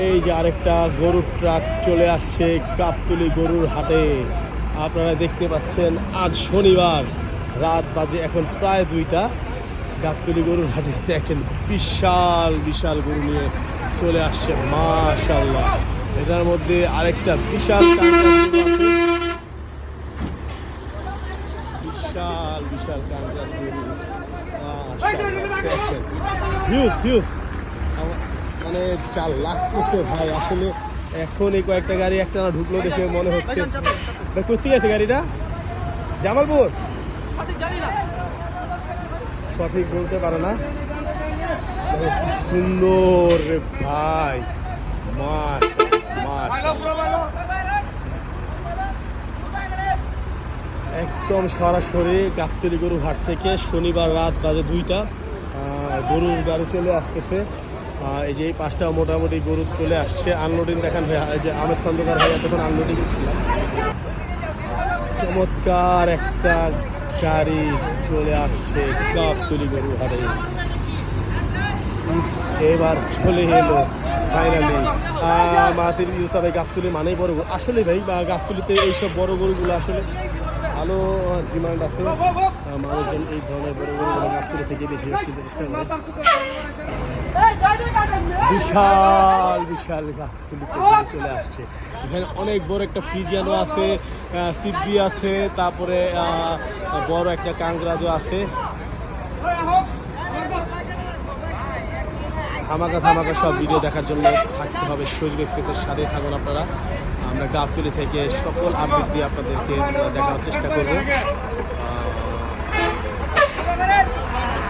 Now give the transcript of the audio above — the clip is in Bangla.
এই যে আরেকটা গরুর ট্রাক চলে আসছে গাবতলী গরুর হাটে। আপনারা দেখতে পাচ্ছেন আজ শনিবার, রাত বাজে এখন প্রায় 2টা। গাবতলী গরুর হাটে দেখেন বিশাল বিশাল গরু নিয়ে চলে আসছে মাশাআল্লাহ। এটার মধ্যে আরেকটা বিশাল বিশাল বিশাল কাঙ্গাল গরু মানে 4 লাখ করতে ভাই। আসলে এখন এই কয়েকটা গাড়ি একটা না ঢুকলো দেখে মনে হচ্ছে কোথায় আছে গাড়িটা, জামালপুর সঠিক বলতে পারে না। সুন্দর রে ভাই, মাছ মাছ একদম সরাসরি গাবতলী গরুর হাট থেকে শনিবার রাত বাজে 2টা গরুর গাড়ি চলে আসতেছে। এই যে এই 5টা মোটামুটি গরু চলে আসছে। আনলোডিং দেখান ভাইয়া, এই যে আহমেদ খন্দকার ভাইয়া তখন আনলোডিং ছিলাম। চমৎকার একটা গাড়ি চলে আসছে গাবতলী গরুর হাটে। এবার চলে এলো ফাইনালি মাতির ইউসা ভাই। গাবতলী মানেই বড় গরু আসলে ভাই, বা গাবতলীতে এইসব বড় গরুগুলো আসলে ভালো ডিমান্ড আছে। মানুষজন এই ধরনের বড় গরুগুলো গাবতলী থেকে বেশি কিনতে চেষ্টা করে। বিশাল বিশাল গাবতলীতে চলে আসছে। এখানে অনেক বড় একটা ফ্রিজিয়ানও আছে, সিদ্ধি আছে, তারপরে বড় একটা কাংরাজও আছে। ধামাকা সব ভিডিও দেখার জন্য থাকতে হবে শরীর এক্সপ্রেসের সাথে থাকুন আপনারা। আমরা গাবতলী থেকে সকল আপডেট দিয়ে আপনাদেরকে দেখানোর চেষ্টা করব।